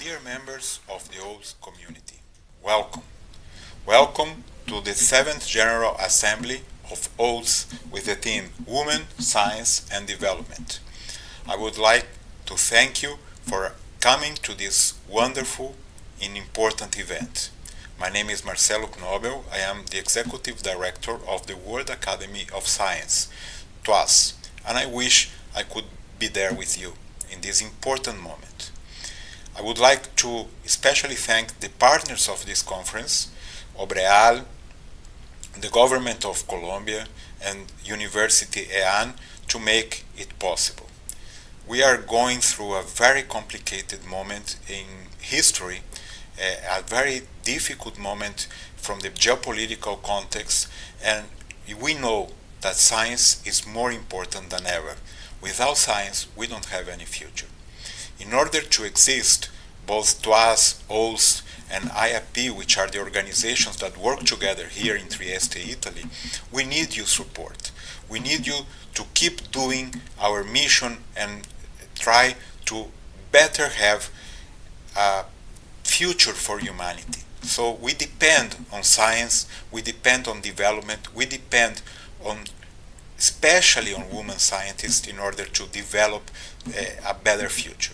Dear members of the OWSD community, welcome. Welcome to the 7th General Assembly of OWSD with the theme Women, Science and Development. I would like to thank you for coming to this wonderful and important event. My name is Marcelo Knobel. I am the Executive Director of the World Academy of Science, TWAS, and I wish I could be there with you in this important moment. I would like to especially thank the partners of this conference, Obreal, the government of Colombia, and University EAN to make it possible. We are going through a very complicated moment in history, a very difficult moment from the geopolitical context, and we know that science is more important than ever. Without science, we don't have any future. In order to exist, both TWAS, OWSD, and IAP, which are the organizations that work together here in Trieste, Italy, we need your support. We need you to keep doing our mission and try to better have a future for humanity. So we depend on science, we depend on development, we depend on especially on women scientists in order to develop a better future.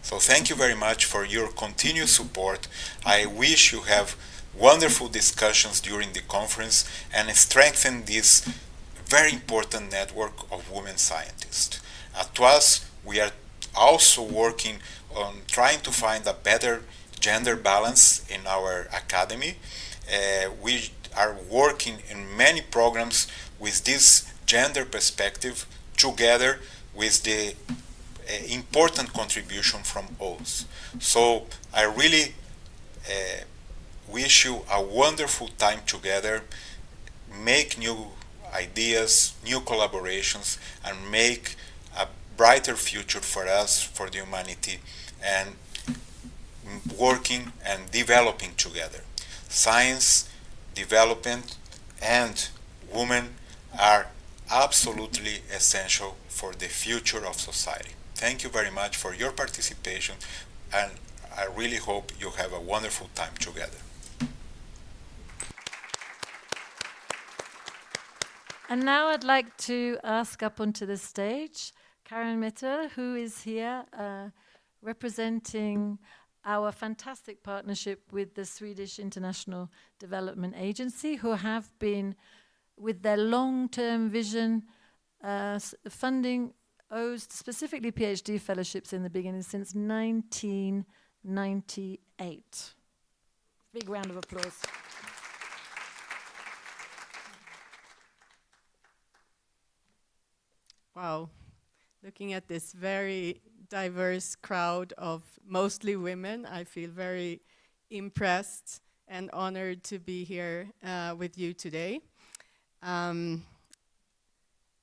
So thank you very much for your continued support. I wish you have wonderful discussions during the conference and strengthen this very important network of women scientists. At TWAS, we are also working on trying to find a better gender balance in our academy. We are working in many programs with this gender perspective together with the important contribution from OWSD. So I really wish you a wonderful time together, make new ideas, new collaborations, and make a brighter future for us, for the humanity, and working and developing together. Science, development, and women are absolutely essential for the future of society. Thank you very much for your participation, and I really hope you have a wonderful time together. And now I'd like to ask up onto the stage Karin Metell, who is here representing our fantastic partnership with the Swedish International Development Agency, who have been, with their long-term vision, funding OWSD, specifically PhD fellowships in the beginning, since 1998. Big round of applause. Wow. Looking at this very diverse crowd of mostly women, I feel very impressed and honored to be here with you today.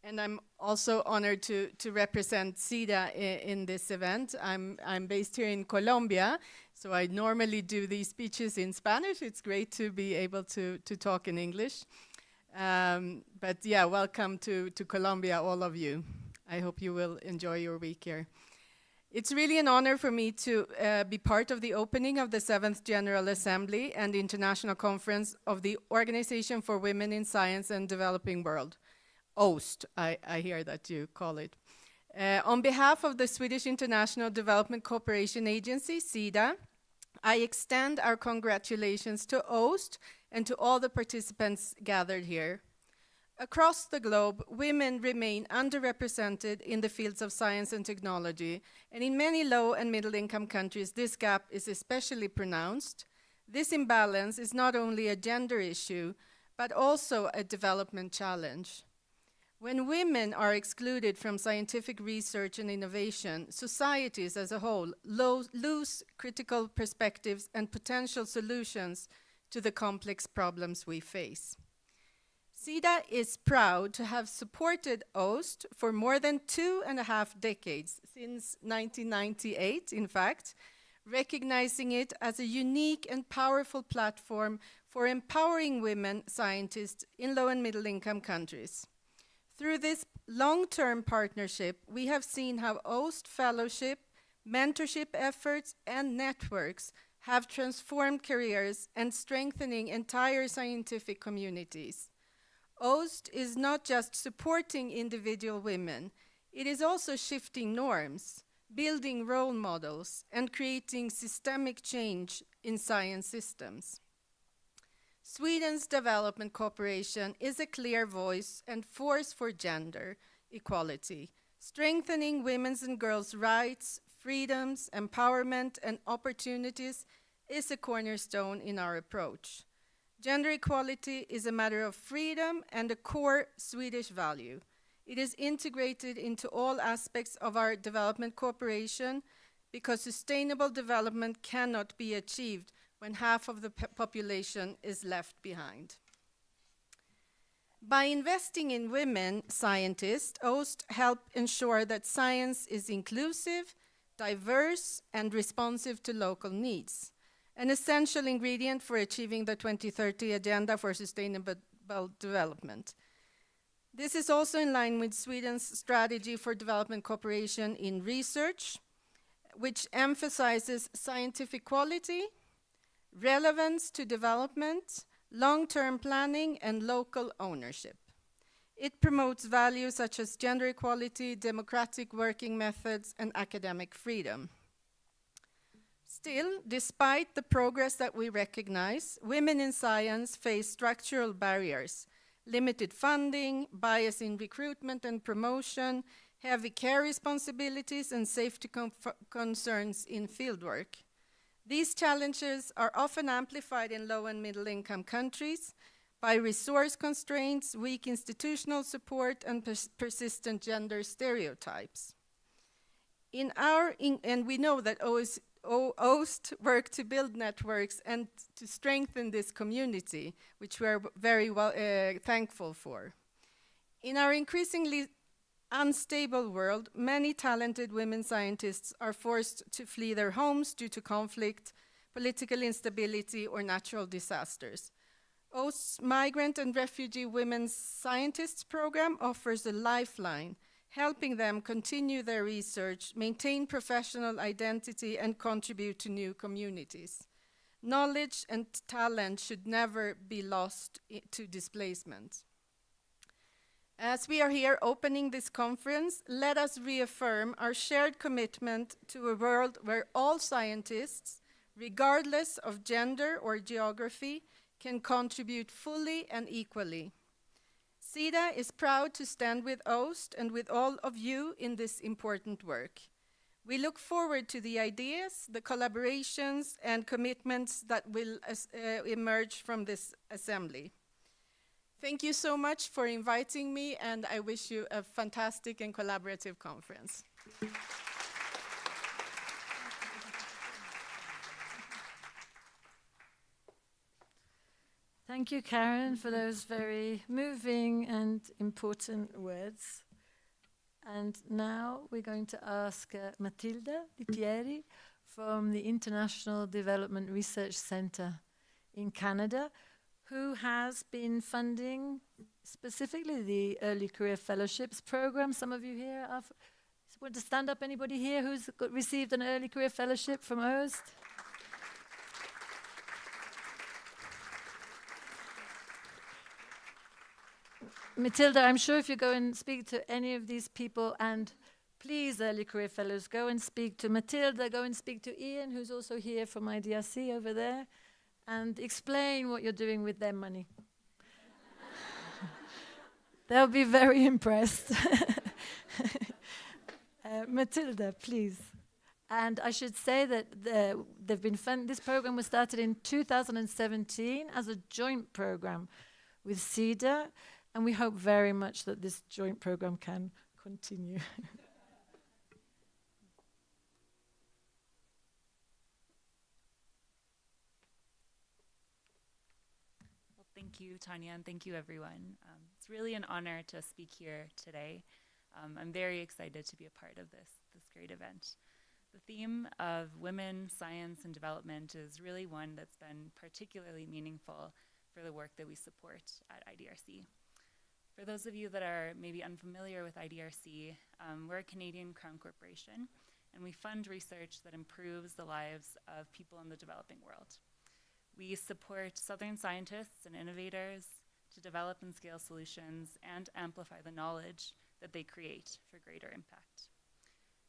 And I'm also honored to represent Sida in this event. I'm based here in Colombia, so I normally do these speeches in Spanish. It's great to be able to talk in English. But yeah, welcome to Colombia, all of you. I hope you will enjoy your week here. It's really an honor for me to be part of the opening of the 7th General Assembly and International Conference of the Organization for Women in Science and Developing World, OWSD, I hear that you call it. On behalf of the Swedish International Development Cooperation Agency, Sida, I extend our congratulations to OWSD and to all the participants gathered here. Across the globe, women remain underrepresented in the fields of science and technology, and in many low and middle-income countries, this gap is especially pronounced. This imbalance is not only a gender issue, but also a development challenge. When women are excluded from scientific research and innovation, societies as a whole lose critical perspectives and potential solutions to the complex problems we face. Sida is proud to have supported OWSD for more than 2.5 decades, since 1998, in fact, recognizing it as a unique and powerful platform for empowering women scientists in low and middle-income countries. Through this long-term partnership, we have seen how OWSD Fellowship, mentorship efforts, and networks have transformed careers and strengthening entire scientific communities. OWSD is not just supporting individual women, it is also shifting norms, building role models, and creating systemic change in science systems. Sweden's development cooperation is a clear voice and force for gender equality, strengthening women's and girls' rights, freedoms, empowerment, and opportunities is a cornerstone in our approach. Gender equality is a matter of freedom and a core Swedish value. It is integrated into all aspects of our development cooperation because sustainable development cannot be achieved when half of the population is left behind. By investing in women scientists, OWSD help ensure that science is inclusive, diverse, and responsive to local needs, an essential ingredient for achieving the 2030 Agenda for Sustainable Development. This is also in line with Sweden's strategy for development cooperation in research, which emphasizes scientific quality, relevance to development, long-term planning, and local ownership. It promotes values such as gender equality, democratic working methods, and academic freedom. Still, despite the progress that we recognize, women in science face structural barriers, limited funding, bias in recruitment and promotion, heavy care responsibilities, and safety concerns in fieldwork. These challenges are often amplified in low and middle income countries by resource constraints, weak institutional support, and persistent gender stereotypes. And we know that OWSD work to build networks and to strengthen this community, which we are very thankful for. In our increasingly unstable world, many talented women scientists are forced to flee their homes due to conflict, political instability, or natural disasters. OWSD's Migrant and Refugee Women Scientists program offers a lifeline, helping them continue their research, maintain professional identity, and contribute to new communities. Knowledge and talent should never be lost to displacement. As we are here opening this conference, let us reaffirm our shared commitment to a world where all scientists, regardless of gender or geography, can contribute fully and equally. Sida is proud to stand with OWSD and with all of you in this important work. We look forward to the ideas, the collaborations, and commitments that will emerge from this assembly. Thank you so much for inviting me, and I wish you a fantastic and collaborative conference. Thank you, Karin, for those very moving and important words. And now we're going to ask Matilda Dipieri from the International Development Research Center in Canada, who has been funding specifically the Early Career Fellowships program. Some of you here want to stand up. Anybody here who's received an Early Career Fellowship from OWSD? Matilda, I'm sure if you go and speak to any of these people, and please, Early Career Fellows, go and speak to Matilda, go and speak to Ian, who's also here from IDRC over there, and explain what you're doing with their money. They'll be very impressed. Matilda, please. And I should say that they've been this program was started in 2017 as a joint program with Sida, and we hope very much that this joint program can continue. Well, thank you, Tanya, and thank you, everyone. It's really an honor to speak here today. I'm very excited to be a part of this great event. The theme of women, science, and development is really one that's been particularly meaningful for the work that we support at IDRC. For those of you that are maybe unfamiliar with IDRC, we're a Canadian Crown Corporation, and we fund research that improves the lives of people in the developing world. We support Southern scientists and innovators to develop and scale solutions and amplify the knowledge that they create for greater impact.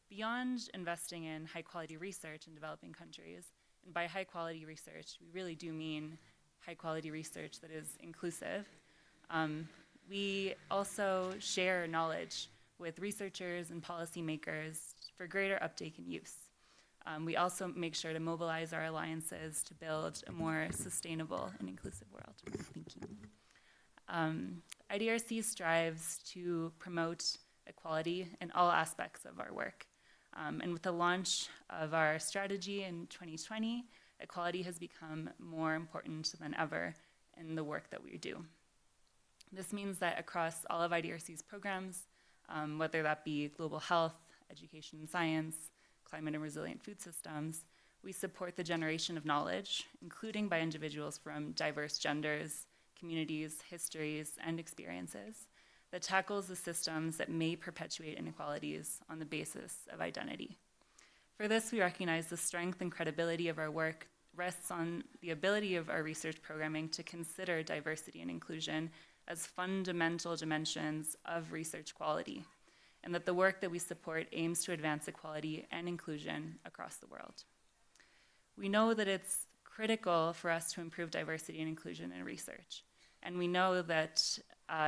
Beyond investing in high-quality research in developing countries, and by high-quality research, we really do mean high-quality research that is inclusive, we also share knowledge with researchers and policymakers for greater uptake and use. We also make sure to mobilize our alliances to build a more sustainable and inclusive world. Thank you. IDRC strives to promote equality in all aspects of our work. And with the launch of our strategy in 2020, equality has become more important than ever in the work that we do. This means that across all of IDRC's programs, whether that be global health, education and science, climate and resilient food systems, we support the generation of knowledge, including by individuals from diverse genders, communities, histories, and experiences, that tackles the systems that may perpetuate inequalities on the basis of identity. For this, we recognize the strength and credibility of our work rests on the ability of our research programming to consider diversity and inclusion as fundamental dimensions of research quality, and that the work that we support aims to advance equality and inclusion across the world. We know that it's critical for us to improve diversity and inclusion in research, and we know that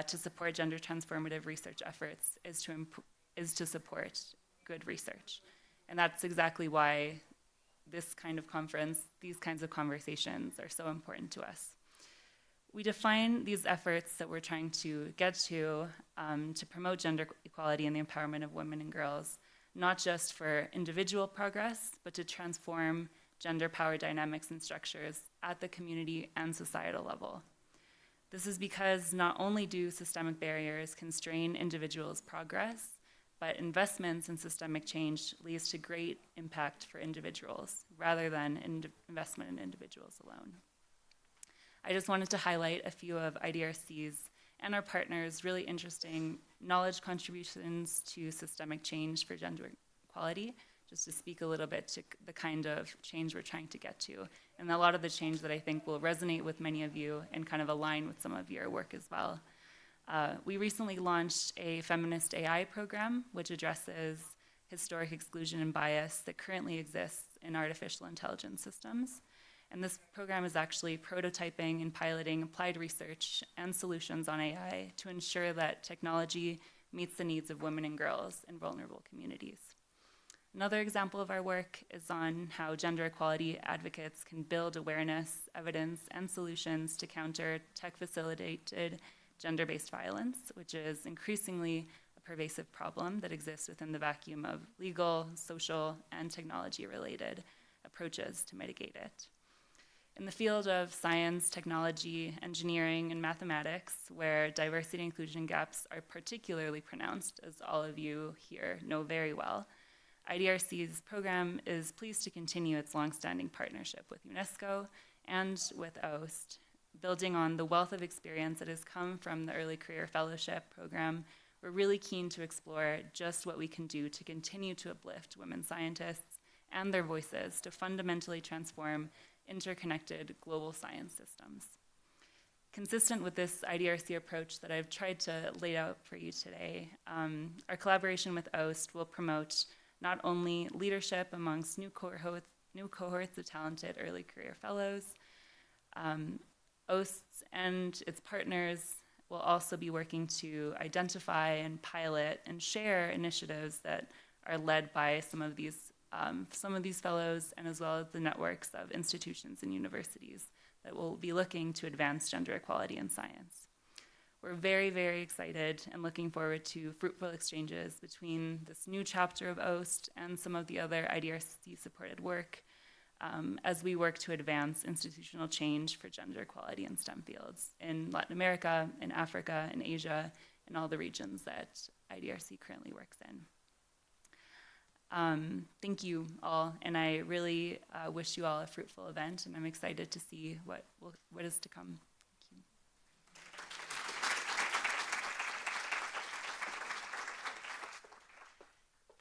to support gender transformative research efforts is to support good research. And that's exactly why this kind of conference, these kinds of conversations are so important to us. We define these efforts that we're trying to get to promote gender equality and the empowerment of women and girls, not just for individual progress, but to transform gender power dynamics and structures at the community and societal level. This is because not only do systemic barriers constrain individuals' progress, but investments in systemic change leads to great impact for individuals rather than investment in individuals alone. I just wanted to highlight a few of IDRC's and our partners' really interesting knowledge contributions to systemic change for gender equality, just to speak a little bit to the kind of change we're trying to get to, and a lot of the change that I think will resonate with many of you and kind of align with some of your work as well. We recently launched a feminist AI program, which addresses historic exclusion and bias that currently exists in artificial intelligence systems. And this program is actually prototyping and piloting applied research and solutions on AI to ensure that technology meets the needs of women and girls in vulnerable communities. Another example of our work is on how gender equality advocates can build awareness, evidence, and solutions to counter tech-facilitated gender-based violence, which is increasingly a pervasive problem that exists within the vacuum of legal, social, and technology-related approaches to mitigate it. In the field of science, technology, engineering, and mathematics, where diversity and inclusion gaps are particularly pronounced, as all of you here know very well, IDRC's program is pleased to continue its longstanding partnership with UNESCO and with OWSD. Building on the wealth of experience that has come from the Early Career Fellowship program, we're really keen to explore just what we can do to continue to uplift women scientists and their voices to fundamentally transform interconnected global science systems. Consistent with this IDRC approach that I've tried to lay out for you today, our collaboration with OWSD will promote not only leadership amongst new cohorts of talented early career fellows, OWSD and its partners will also be working to identify and pilot and share initiatives that are led by some of these fellows, and as well as the networks of institutions and universities that will be looking to advance gender equality in science. We're very, very excited and looking forward to fruitful exchanges between this new chapter of OWSD and some of the other IDRC-supported work as we work to advance institutional change for gender equality in STEM fields in Latin America, in Africa, in Asia, and all the regions that IDRC currently works in. Thank you all, and I really wish you all a fruitful event, and I'm excited to see what is to come.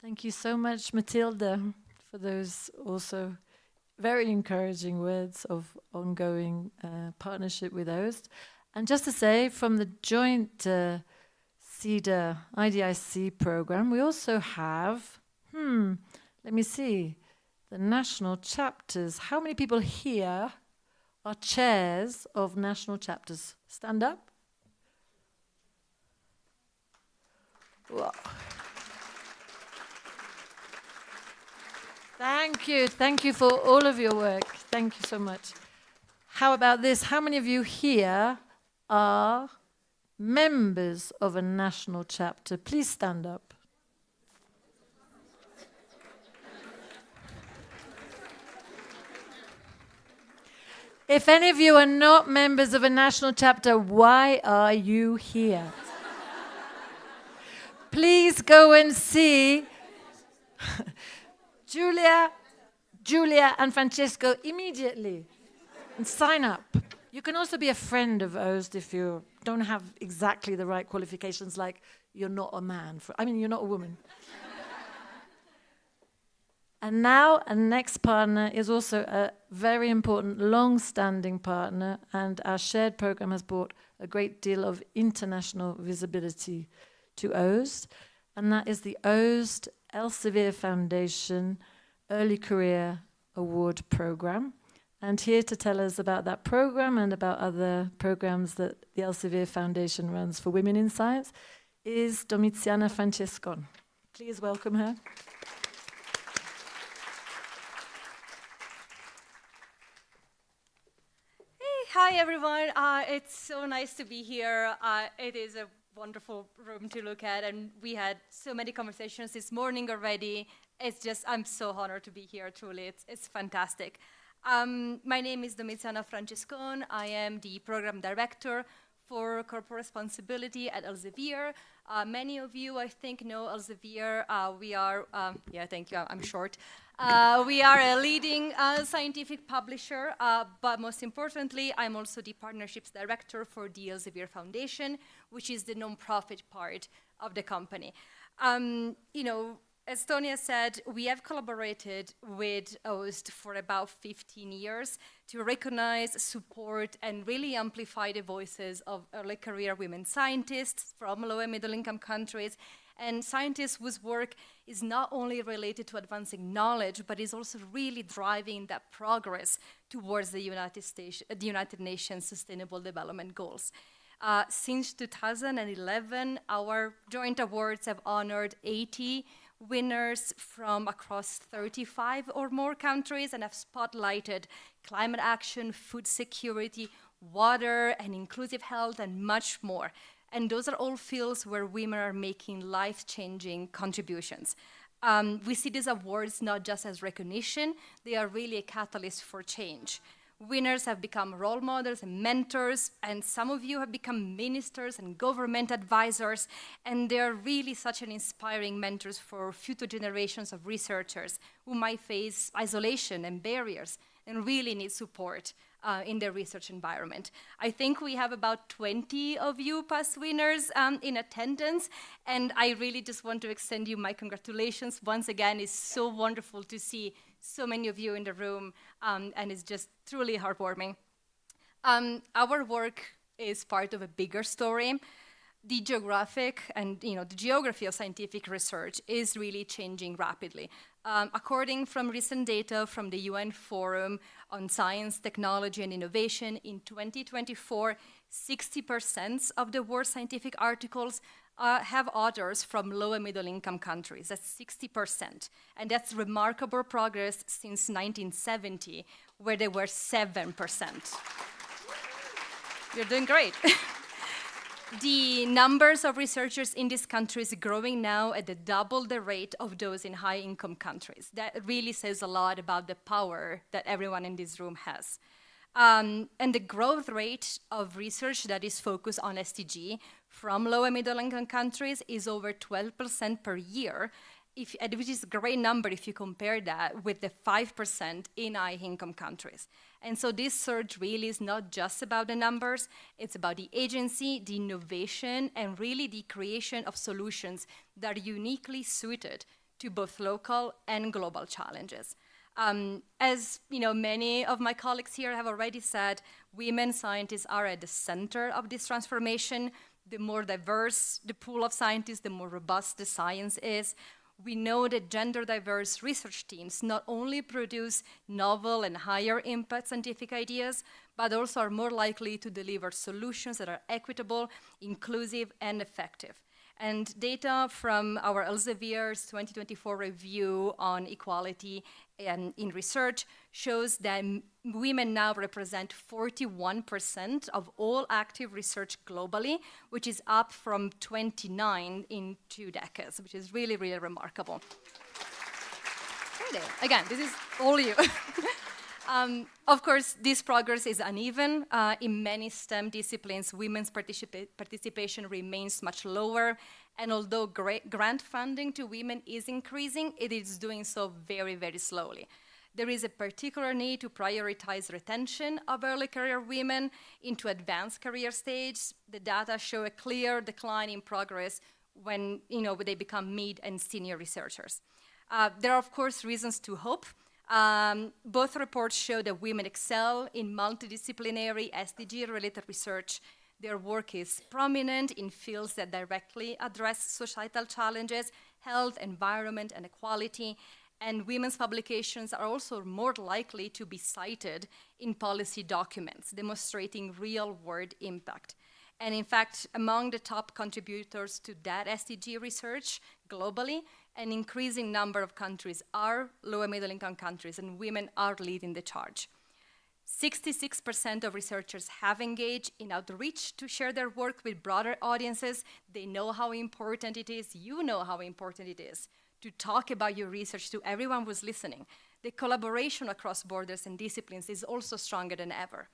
Thank you. Thank you so much, Matilda, for those also very encouraging words of ongoing partnership with OWSD. And just to say, from the joint Sida IDRC program, we also have, let me see, the national chapters. How many people here are chairs of national chapters? Stand up. Wow. Thank you for all of your work. Thank you so much. How about this? How many of you here are members of a national chapter? Please stand up. If any of you are not members of a national chapter, why are you here? Please go and see Julia and Francesco immediately and sign up. You can also be a friend of OWSD if you don't have exactly the right qualifications, like you're not a man. You're not a woman. And now, a next partner is also a very important, long-standing partner, and our shared program has brought a great deal of international visibility to OWSD, and that is the OWSD Elsevier Foundation Early Career Award Program. And here to tell us about that program and about other programs that the Elsevier Foundation runs for women in science is Domiziana Francescon. Please welcome her. Hi everyone, it's so nice to be here. It is a wonderful room to look at, and we had so many conversations this morning already. I'm so honored to be here, truly, it's fantastic. My name is Domiziana Francescon. I am the program director for corporate responsibility at Elsevier. Many of you, I think, know Elsevier. We are, thank you, I'm short. We are a leading scientific publisher, but most importantly, I'm also the partnerships director for the Elsevier Foundation, which is the non-profit part of the company. As Tonia said, we have collaborated with OWSD for about 15 years to recognize, support, and really amplify the voices of early career women scientists from low and middle income countries, and scientists whose work is not only related to advancing knowledge, but is also really driving that progress towards the United Nations Sustainable Development Goals. Since 2011, our joint awards have honored 80 winners from across 35 or more countries and have spotlighted climate action, food security, water, and inclusive health, and much more. And those are all fields where women are making life-changing contributions. We see these awards not just as recognition, they are really a catalyst for change. Winners have become role models and mentors, and some of you have become ministers and government advisors, and they're really such an inspiring mentors for future generations of researchers who might face isolation and barriers and really need support in their research environment. I think we have about 20 of you past winners in attendance, and I really just want to extend you my congratulations. Once again, it's so wonderful to see so many of you in the room, and it's just truly heartwarming. Our work is part of a bigger story. The geography of scientific research is really changing rapidly. According from recent data from the UN Forum on Science, Technology, and Innovation, in 2024, 60% of the world's scientific articles have authors from low and middle income countries. That's 60%. And that's remarkable progress since 1970, where they were 7%. You're doing great. The numbers of researchers in these countries are growing now at double the rate of those in high-income countries. That really says a lot about the power that everyone in this room has. And the growth rate of research that is focused on SDG from low and middle-income countries is over 12% per year, which is a great number if you compare that with the 5% in high-income countries. And so this surge really is not just about the numbers, it's about the agency, the innovation, and really the creation of solutions that are uniquely suited to both local and global challenges. As many of my colleagues here have already said, women scientists are at the center of this transformation. The more diverse the pool of scientists, the more robust the science is. We know that gender-diverse research teams not only produce novel and higher impact scientific ideas, but also are more likely to deliver solutions that are equitable, inclusive, and effective. And data from our Elsevier's 2024 review on equality in research shows that women now represent 41% of all active research globally, which is up from 29 in 2 decades, which is really, really remarkable. Again, this is all you. Of course, this progress is uneven. In many STEM disciplines, women's participation remains much lower. And although grant funding to women is increasing, it is doing so very, very slowly. There is a particular need to prioritize retention of early career women into advanced career stage. The data show a clear decline in progress when they become mid and senior researchers. There are, of course, reasons to hope. Both reports show that women excel in multidisciplinary SDG-related research. Their work is prominent in fields that directly address societal challenges, health, environment, and equality. And women's publications are also more likely to be cited in policy documents, demonstrating real-world impact. And in fact, among the top contributors to that SDG research globally, an increasing number of countries are low and middle-income countries, and women are leading the charge. 66% of researchers have engaged in outreach to share their work with broader audiences. They know how important it is. You know how important it is to talk about your research to everyone who's listening. The collaboration across borders and disciplines is also stronger than ever.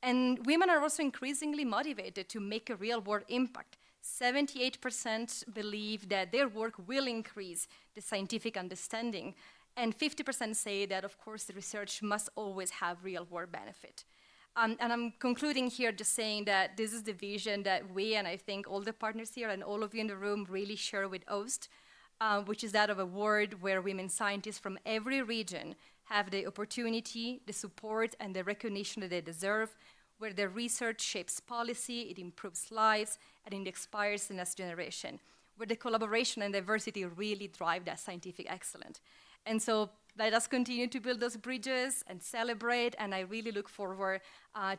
And women are also increasingly motivated to make a real-world impact. 78% believe that their work will increase the scientific understanding, and 50% say that, of course, the research must always have real-world benefit. And I'm concluding here just saying that this is the vision that we, and I think all the partners here and all of you in the room, really share with OWSD, which is that of a world where women scientists from every region have the opportunity, the support, and the recognition that they deserve, where their research shapes policy, it improves lives, and it inspires the next generation, where the collaboration and diversity really drive that scientific excellence. And so let us continue to build those bridges and celebrate, and I really look forward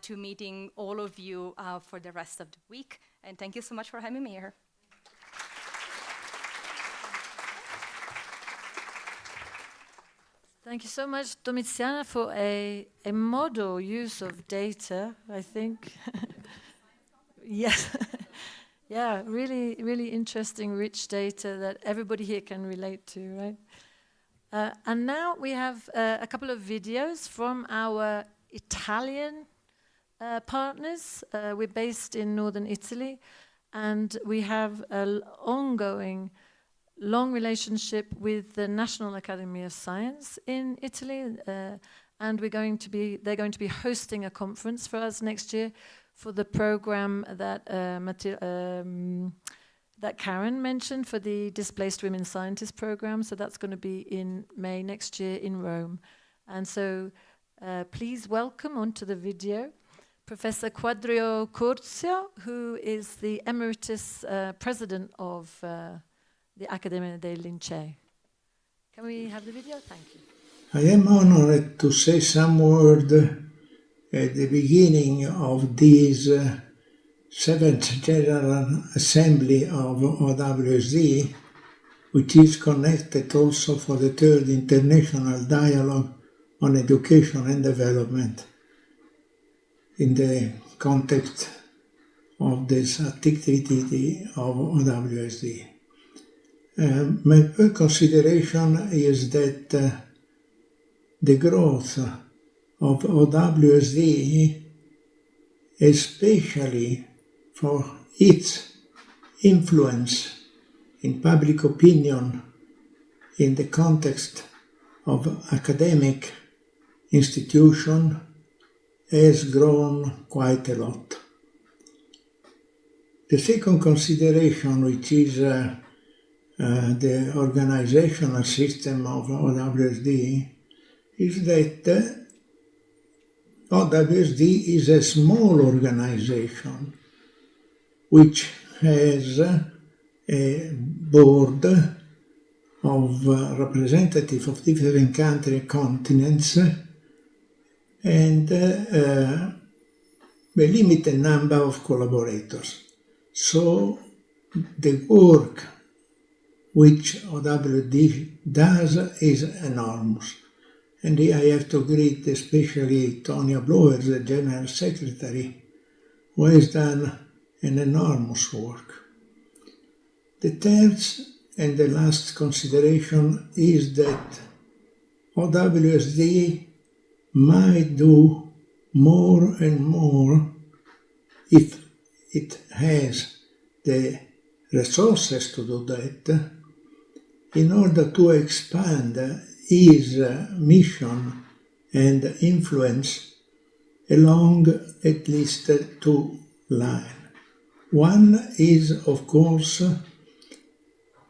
to meeting all of you for the rest of the week. And thank you so much for having me here. Thank you so much, Domiziana, for a model use of data, I think. Yes. Yeah, really, really interesting, rich data that everybody here can relate to, right? And now we have a couple of videos from our Italian partners. We're based in northern Italy, and we have an ongoing long relationship with the National Academy of Science in Italy, and they're going to be hosting a conference for us next year for the program that that Karin mentioned, for the Displaced Women Scientists program. So that's going to be in May next year in Rome. And so please welcome onto the video Professor Quadrio Curzio, who is the Emeritus President of the Accademia dei Lincei. Can we have the video? Thank you. I am honored to say some word at the beginning of this 7th General Assembly of OWSD, which is connected also for the 3rd International Dialogue on Education and Development in the context of this activity of OWSD. My first consideration is that the growth of OWSD, especially for its influence in public opinion in the context of academic institution, has grown quite a lot. The second consideration, which is the organizational system of OWSD is that OWSD is a small organization which has a board of representatives of different countries and continents and a limited number of collaborators. So the work which OWSD does is enormous. And here I have to greet especially Tony Blowers, the General Secretary, who has done an enormous work. The third and the last consideration is that OWSD might do more and more if it has the resources to do that in order to expand his mission and influence along at least two lines. One is, of course,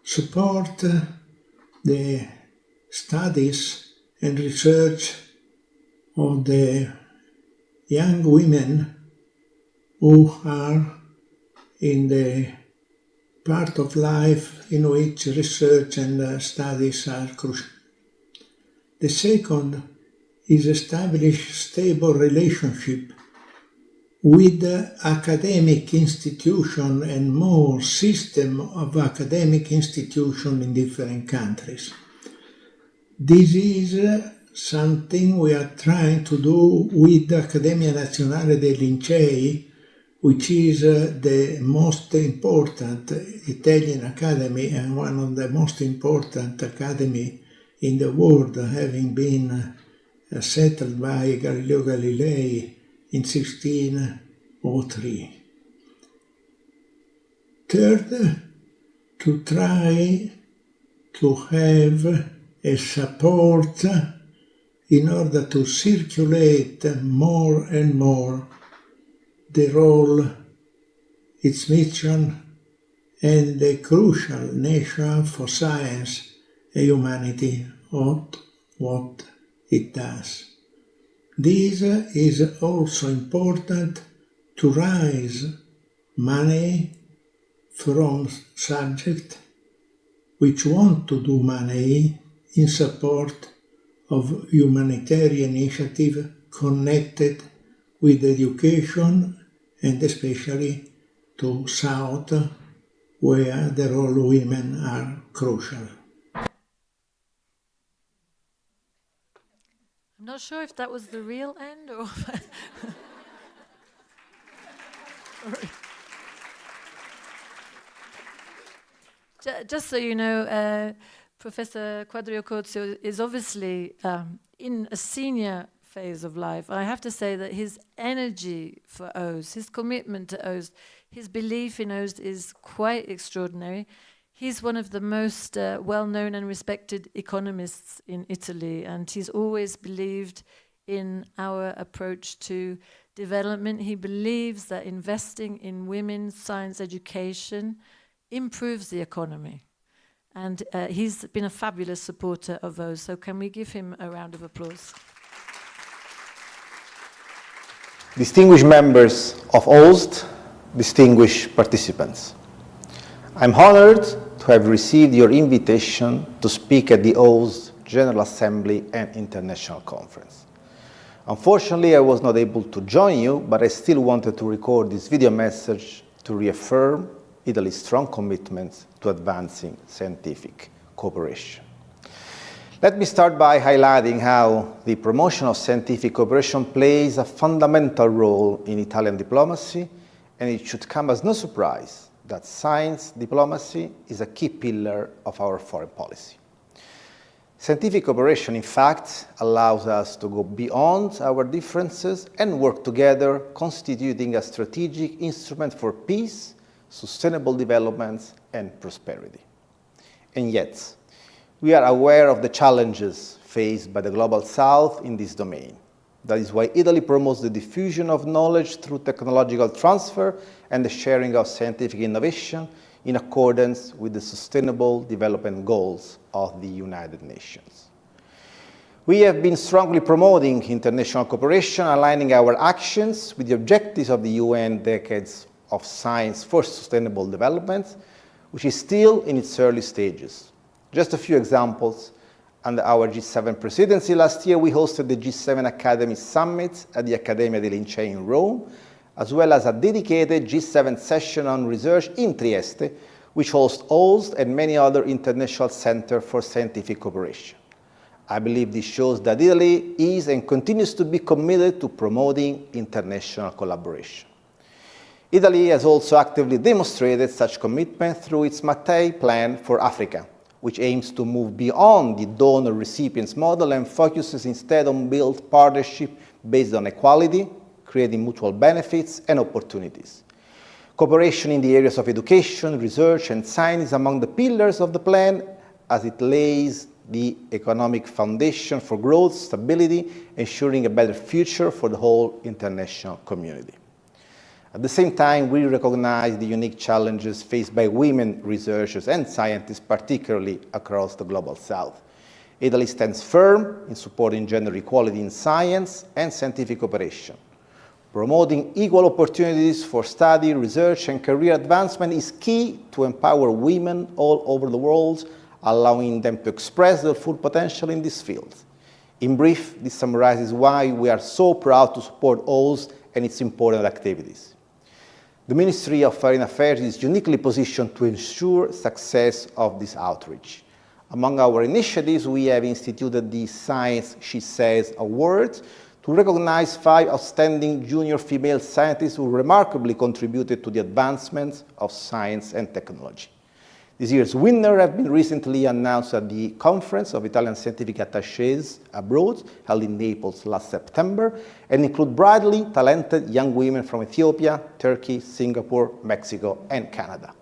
support the studies and research of the young women who are in the part of life in which research and studies are crucial. The second is establish stable relationship with academic institution and more system of academic institution in different countries. This is something we are trying to do with Accademia Nazionale dei Lincei, which is the most important Italian academy and one of the most important academy in the world, having been settled by Galileo Galilei in 1603. Third, to try to have a support in order to circulate more and more the role, its mission, and the crucial nature for science and humanity of what it does. This is also important to raise money from subjects which want to do money in support of humanitarian initiative connected with education and especially to South, where the role of women are crucial. I'm not sure if that was the real end or... Just so you know, Professor Quadriocozio is obviously in a senior phase of life. I have to say that his energy for OWSD, his commitment to OWSD, his belief in OWSD is quite extraordinary. He's one of the most well-known and respected economists in Italy, and he's always believed in our approach to development. He believes that investing in women's science education improves the economy. And he's been a fabulous supporter of OWSD, so can we give him a round of applause? Distinguished members of OWSD, distinguished participants. I'm honored to have received your invitation to speak at the OWSD General Assembly and International Conference. Unfortunately, I was not able to join you, but I still wanted to record this video message to reaffirm Italy's strong commitment to advancing scientific cooperation. Let me start by highlighting how the promotion of scientific cooperation plays a fundamental role in Italian diplomacy, and it should come as no surprise that science diplomacy is a key pillar of our foreign policy. Scientific cooperation, in fact, allows us to go beyond our differences and work together, constituting a strategic instrument for peace, sustainable development, and prosperity. And yet, we are aware of the challenges faced by the Global South in this domain. That is why Italy promotes the diffusion of knowledge through technological transfer and the sharing of scientific innovation, in accordance with the Sustainable Development Goals of the United Nations. We have been strongly promoting international cooperation, aligning our actions with the objectives of the UN Decades of Science for Sustainable Development, which is still in its early stages. Just a few examples. Under our G7 presidency last year, we hosted the G7 Academy Summit at the Accademia dei Lincei in Rome, as well as a dedicated G7 session on research in Trieste, which hosts OWSD and many other international centers for scientific cooperation. I believe this shows that Italy is and continues to be committed to promoting international collaboration. Italy has also actively demonstrated such commitment through its Metell plan for Africa, which aims to move beyond the donor-recipients model and focuses instead on building partnerships based on equality, creating mutual benefits and opportunities. Cooperation in the areas of education, research, and science is among the pillars of the plan, as it lays the economic foundation for growth, stability, ensuring a better future for the whole international community. At the same time, we recognize the unique challenges faced by women researchers and scientists, particularly across the Global South. Italy stands firm in supporting gender equality in science and scientific cooperation. Promoting equal opportunities for study, research, and career advancement is key to empower women all over the world, allowing them to express their full potential in these fields. In brief, this summarizes why we are so proud to support OWSD and its important activities. The Ministry of Foreign Affairs is uniquely positioned to ensure success of this outreach. Among our initiatives, we have instituted the Science She Says Award to recognize 5 outstanding junior female scientists who remarkably contributed to the advancement of science and technology. This year's winner have been recently announced at the Conference of Italian Scientific Attachés Abroad, held in Naples last September, and include brightly talented young women from Ethiopia, Turkey, Singapore, Mexico, and Canada.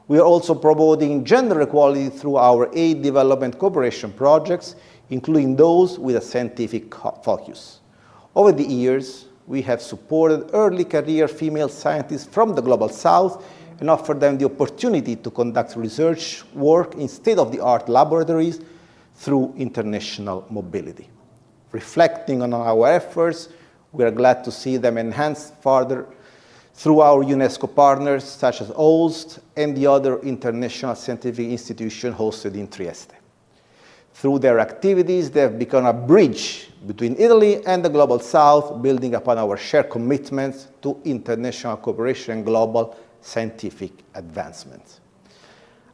We are also promoting gender equality through our aid development cooperation projects, including those with a scientific focus. Over the years, we have supported early career female scientists from the Global South and offered them the opportunity to conduct research work in state-of-the-art laboratories through international mobility. Reflecting on our efforts, we are glad to see them enhanced further through our UNESCO partners such as OWSD and the other international scientific institutions hosted in Trieste. Through their activities, they have become a bridge between Italy and the Global South, building upon our shared commitments to international cooperation and global scientific advancement.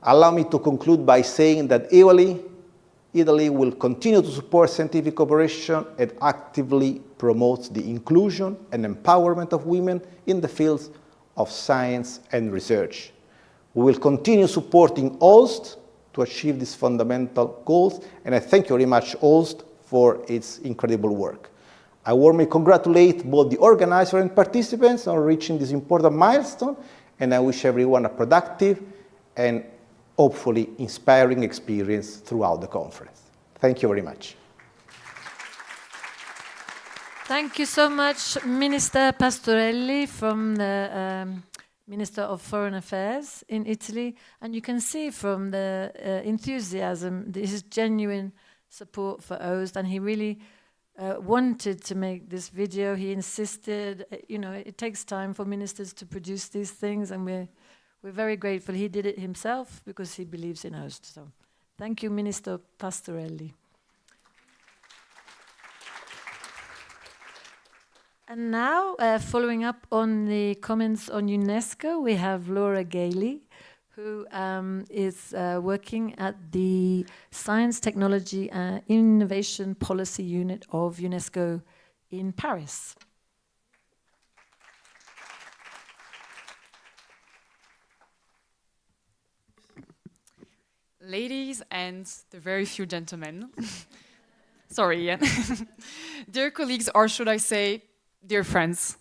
Allow me to conclude by saying that Italy will continue to support scientific cooperation and actively promotes the inclusion and empowerment of women in the fields of science and research. We will continue supporting OWSD to achieve these fundamental goals, and I thank you very much, OWSD, for its incredible work. I warmly congratulate both the organizer and participants on reaching this important milestone, and I wish everyone a productive and hopefully inspiring experience throughout the conference. Thank you very much. Thank you so much, Minister Pastorelli from the Minister of Foreign Affairs in Italy. And you can see from the enthusiasm, his genuine support for OWSD, and he really wanted to make this video. He insisted, you know, it takes time for ministers to produce these things, and we're very grateful. He did it himself because he believes in OWSD. So thank you, Minister Pastorelli. And now, following up on the comments on UNESCO, we have Laura Gailey, who is working at the Science, Technology and Innovation Policy Unit of UNESCO in Paris. Ladies and the very few gentlemen, sorry, Ian. Dear colleagues, or should I say, dear friends,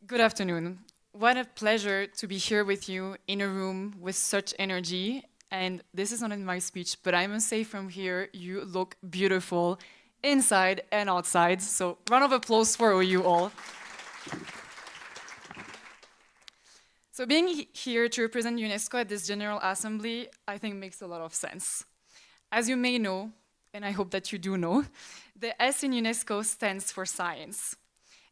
good afternoon. What a pleasure to be here with you in a room with such energy. And this is not in my speech, but I must say from here, you look beautiful inside and outside. So round of applause for you all. So being here to represent UNESCO at this General Assembly, I think makes a lot of sense. As you may know, and I hope that you do know, the S in UNESCO stands for science.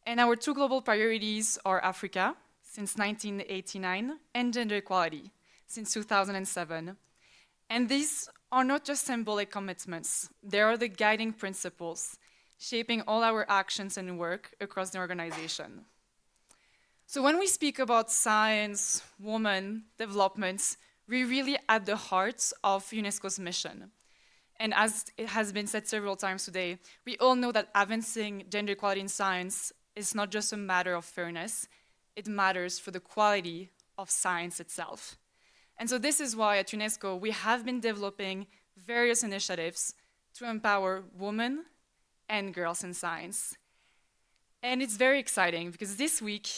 And our two global priorities are Africa, since 1989, and gender equality, since 2007. And these are not just symbolic commitments, they are the guiding principles shaping all our actions and work across the organization. So when we speak about science, women, development, we're really at the heart of UNESCO's mission. And as it has been said several times today, we all know that advancing gender equality in science is not just a matter of fairness, it matters for the quality of science itself. And so this is why at UNESCO we have been developing various initiatives to empower women and girls in science. And it's very exciting because this week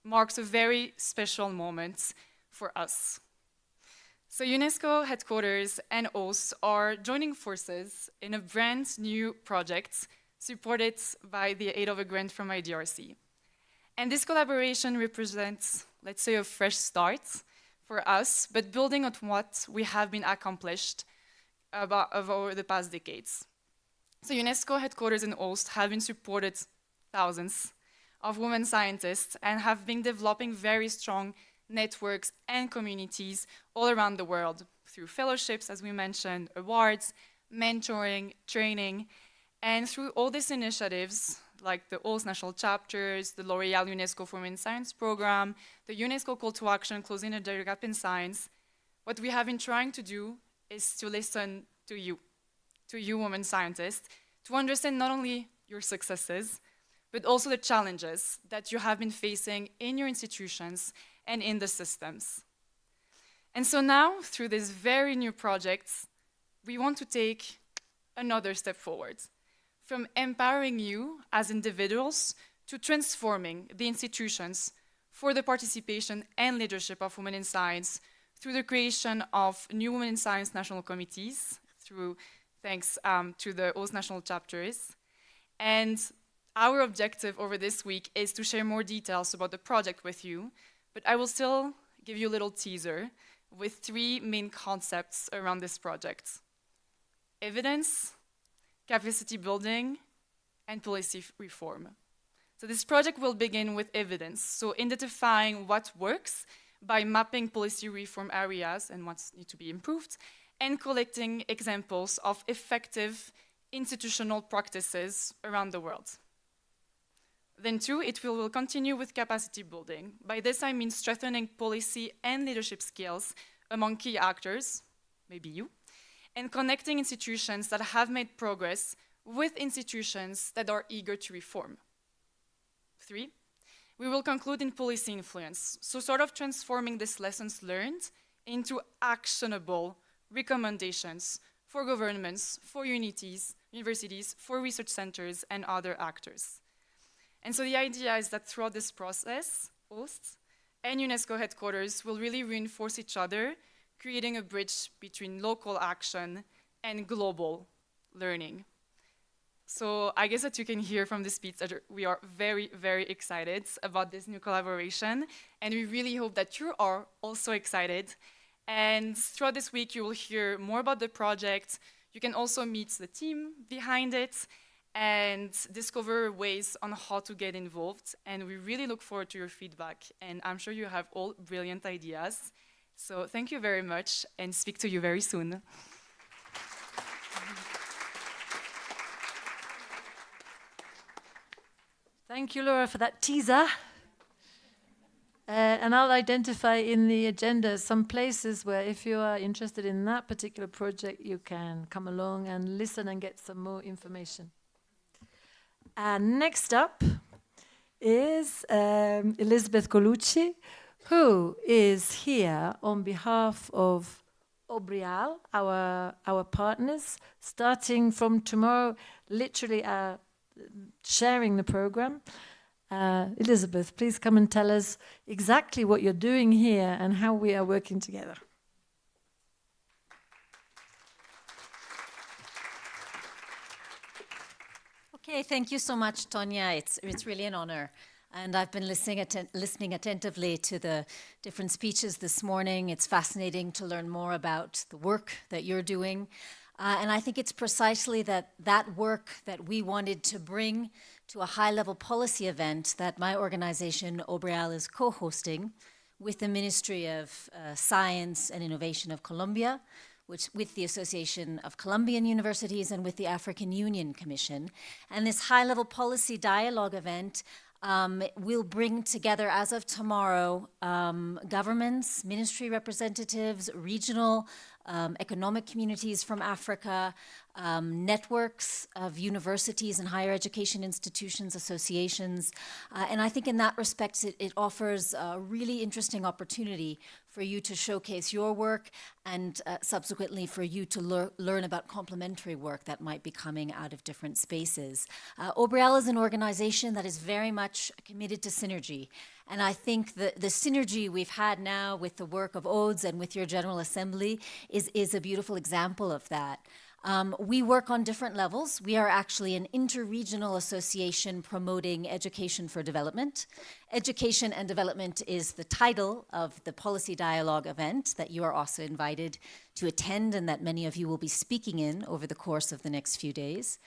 marks a very special moment for us. So UNESCO headquarters and OWSD are joining forces in a brand new project supported by the aid of a grant from IDRC. And this collaboration represents, let's say, a fresh start for us, but building on what we have been accomplished over the past decades. So UNESCO headquarters and OWSD have been supported thousands of women scientists and have been developing very strong networks and communities all around the world through fellowships, as we mentioned, awards, mentoring, training, and through all these initiatives, like the OWSD national chapters, the L'Oréal UNESCO for Women Science program, the UNESCO Call to Action Closing the Gender Gap in Science, what we have been trying to do is to listen to you women scientists, to understand not only your successes, but also the challenges that you have been facing in your institutions and in the systems. And so now, through this very new project, we want to take another step forward, from empowering you as individuals to transforming the institutions for the participation and leadership of women in science through the creation of new Women in Science national committees, thanks to the OWSD national chapters. And our objective over this week is to share more details about the project with you, but I will still give you a little teaser with 3 main concepts around this project: evidence, capacity building, and policy reform. So this project will begin with evidence, so identifying what works by mapping policy reform areas and what needs to be improved, and collecting examples of effective institutional practices around the world. Then 2, it will continue with capacity building. By this I mean strengthening policy and leadership skills among key actors, maybe you, and connecting institutions that have made progress with institutions that are eager to reform. 3, we will conclude in policy influence, so sort of transforming these lessons learned into actionable recommendations for governments, for universities, for research centers, and other actors. And so the idea is that throughout this process, OWSD and UNESCO headquarters will really reinforce each other, creating a bridge between local action and global learning. So I guess that you can hear from the speech that we are very, very excited about this new collaboration, and we really hope that you are also excited. And throughout this week, you will hear more about the project. You can also meet the team behind it and discover ways on how to get involved. And we really look forward to your feedback. And I'm sure you have all brilliant ideas. So thank you very much, and speak to you very soon. Thank you, Laura, for that teaser. And I'll identify in the agenda some places where, if you are interested in that particular project, you can come along and listen and get some more information. And next up is Elizabeth Colucci, who is here on behalf of Obreal, our partners, starting from tomorrow, literally sharing the program. Elizabeth, please come and tell us exactly what you're doing here and how we are working together. Okay, thank you so much, Tonya. It's really an honor And I've been listening attentively to the different speeches this morning. It's fascinating to learn more about the work that you're doing. And I think it's precisely that work that we wanted to bring to a high-level policy event that my organization, Obreal, is co-hosting with the Ministry of Science and Innovation of Colombia, with the Association of Colombian Universities, and with the African Union Commission. And this high-level policy dialogue event will bring together, as of tomorrow, governments, ministry representatives, regional economic communities from Africa, networks of universities and higher education institutions, associations. And I think in that respect, it offers a really interesting opportunity for you to showcase your work and subsequently for you to learn about complementary work that might be coming out of different spaces. Obreal is an organization that is very much committed to synergy. And I think the synergy we've had now with the work of OWSD and with your General Assembly is a beautiful example of that. We work on different levels. We are actually an interregional association promoting education for development. Education and development is the title of the policy dialogue event that you are also invited to attend and that many of you will be speaking in over the course of the next few days.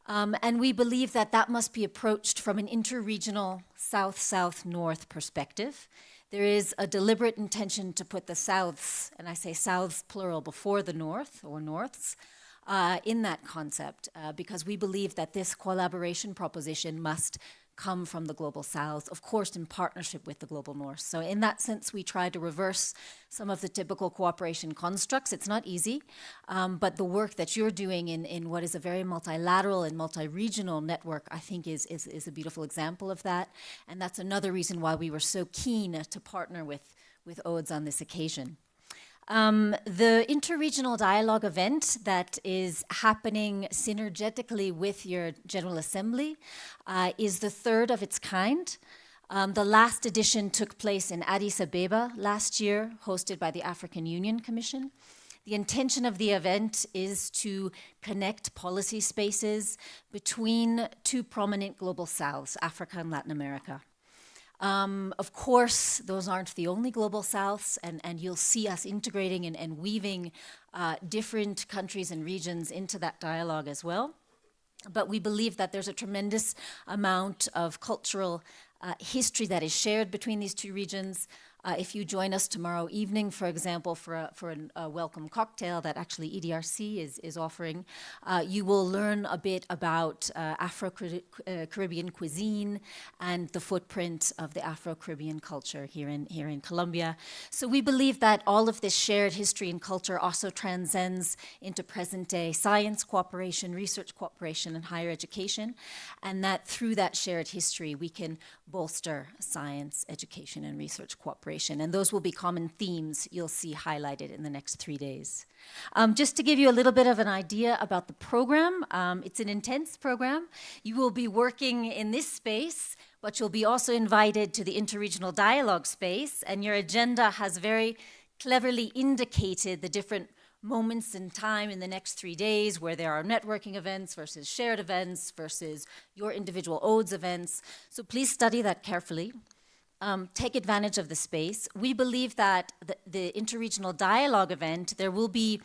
And we believe that that must be approached from an interregional south-south-north perspective. There is a deliberate intention to put the souths, and I say souths plural before the north or norths, in that concept, because we believe that this collaboration proposition must come from the global south, of course in partnership with the global north. So in that sense, we try to reverse some of the typical cooperation constructs. It's not easy, but the work that you're doing in what is a very multilateral and multi-regional network, I think is a beautiful example of that. And that's another reason why we were so keen to partner with OWSD on this occasion. The interregional dialogue event that is happening synergetically with your General Assembly is the third of its kind. The last edition took place in Addis Ababa last year, hosted by the African Union Commission. The intention of the event is to connect policy spaces between two prominent global souths, Africa and Latin America. Of course, those aren't the only global souths, and you'll see us integrating and weaving different countries and regions into that dialogue as well. But we believe that there's a tremendous amount of cultural history that is shared between these two regions. If you join us tomorrow evening, for example, for a welcome cocktail that actually IDRC is offering, you will learn a bit about Afro-Caribbean cuisine and the footprint of the Afro-Caribbean culture here in Colombia. So we believe that all of this shared history and culture also transcends into present-day science cooperation, research cooperation, and higher education, and that through that shared history, we can bolster science, education, and research cooperation. And those will be common themes you'll see highlighted in the next 3 days. Just to give you a little bit of an idea about the program, it's an intense program. You will be working in this space, but you'll be also invited to the interregional dialogue space, and your agenda has very cleverly indicated the different moments in time in the next 3 days where there are networking events versus shared events versus your individual OWSD events. So please study that carefully. Take advantage of the space. We believe that the interregional dialogue event, there will be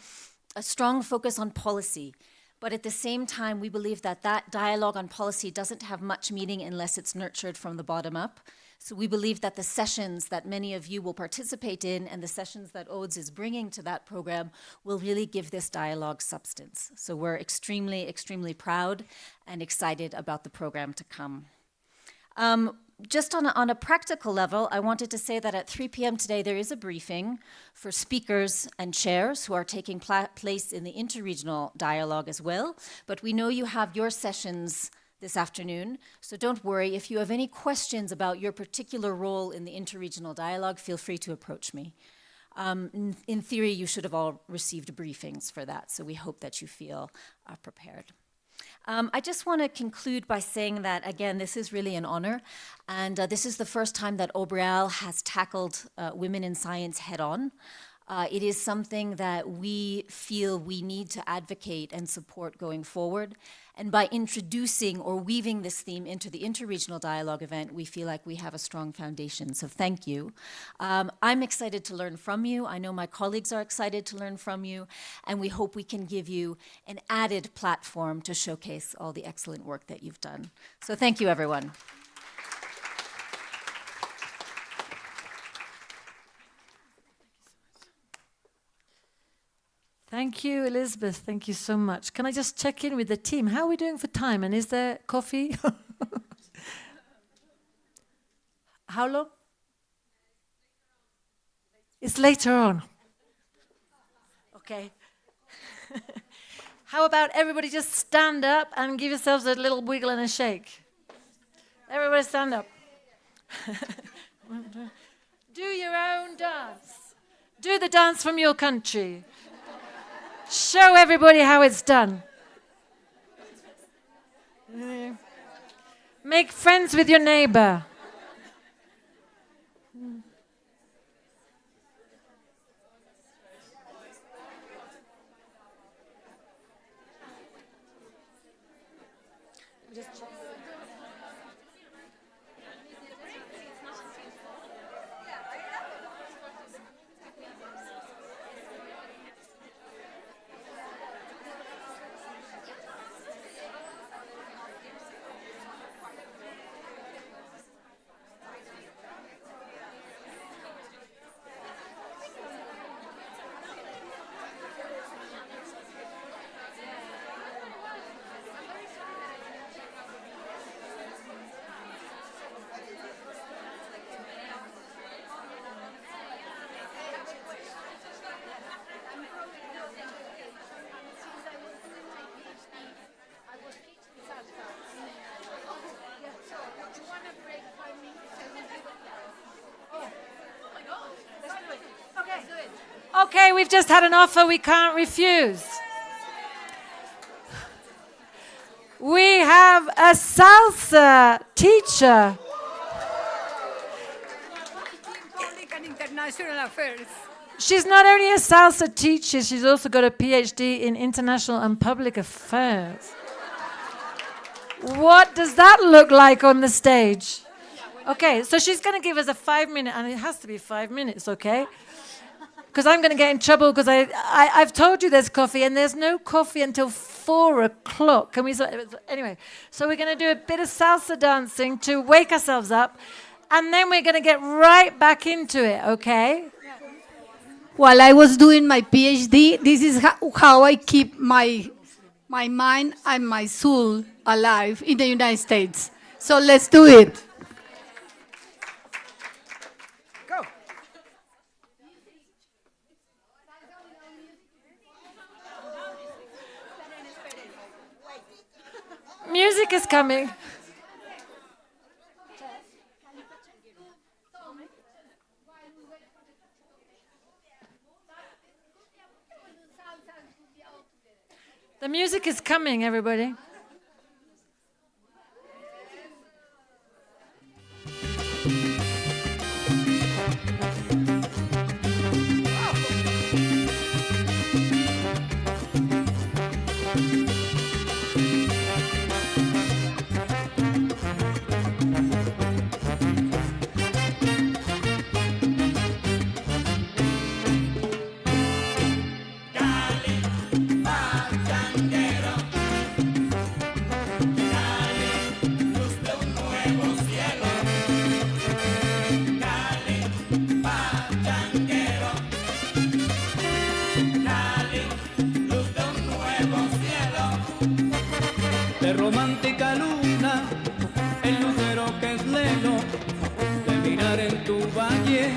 a strong focus on policy. But at the same time, we believe that that dialogue on policy doesn't have much meaning unless it's nurtured from the bottom up. So we believe that the sessions that many of you will participate in and the sessions that OWSD is bringing to that program will really give this dialogue substance. So we're extremely, extremely proud and excited about the program to come. Just on a practical level, I wanted to say that at 3 p.m. today, there is a briefing for speakers and chairs who are taking place in the interregional dialogue as well. But we know you have your sessions this afternoon, so don't worry. If you have any questions about your particular role in the interregional dialogue, feel free to approach me. In theory, you should have all received briefings for that, so we hope that you feel prepared. I just want to conclude by saying that, again, this is really an honor, and this is the first time that Obreal has tackled women in science head-on. It is something that we feel we need to advocate and support going forward. And by introducing or weaving this theme into the interregional dialogue event, we feel like we have a strong foundation. So thank you. I'm excited to learn from you. I know my colleagues are excited to learn from you. And we hope we can give you an added platform to showcase all the excellent work that you've done. So thank you, everyone. Thank you, Elizabeth. Thank you so much. Can I just check in with the team? How are we doing for time? And is there coffee? How long? It's later on. Okay. How about everybody just stand up and give yourselves a little wiggle and a shake? Everybody stand up. Do your own dance. Do the dance from your country. Show everybody how it's done. Make friends with your neighbor. Okay, we've just had an offer we can't refuse. We have a salsa teacher. She's not only a salsa teacher, she's also got a PhD in international and public affairs. What does that look like on the stage? Okay, so she's going to give us a 5-minute, and it has to be 5 minutes, okay? Because I'm going to get in trouble because I've told you there's coffee, and there's no coffee until 4 o'clock. Can we? Anyway, so we're going to do a bit of salsa dancing to wake ourselves up, and then we're going to get right back into it, okay? While I was doing my PhD, this is how I keep my mind and my soul alive in the United States. So let's do it. Go. Music is coming. The music is coming, everybody. De romántica luna, el lucero que es lelo, de mirar en tu valle,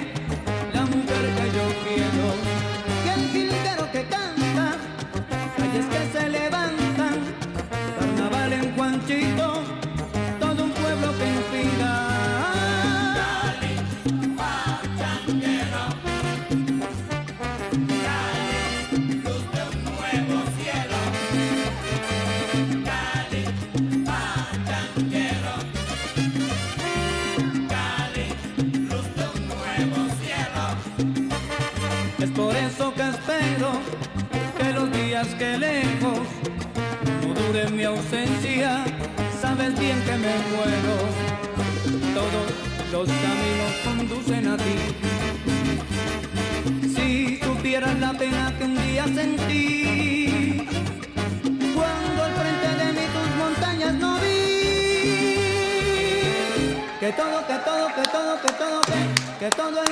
la mujer que yo quiero. Y el jilguero que canta, calles que se levantan, carnaval en Juanchito, todo un pueblo que inspira. quiero que los días que lejos no dure mi ausencia, sabes bien que me muero. Todos los caminos conducen a ti. Si supieras la pena que un día sentí, cuando al frente de mí tus montañas no vi. Que todo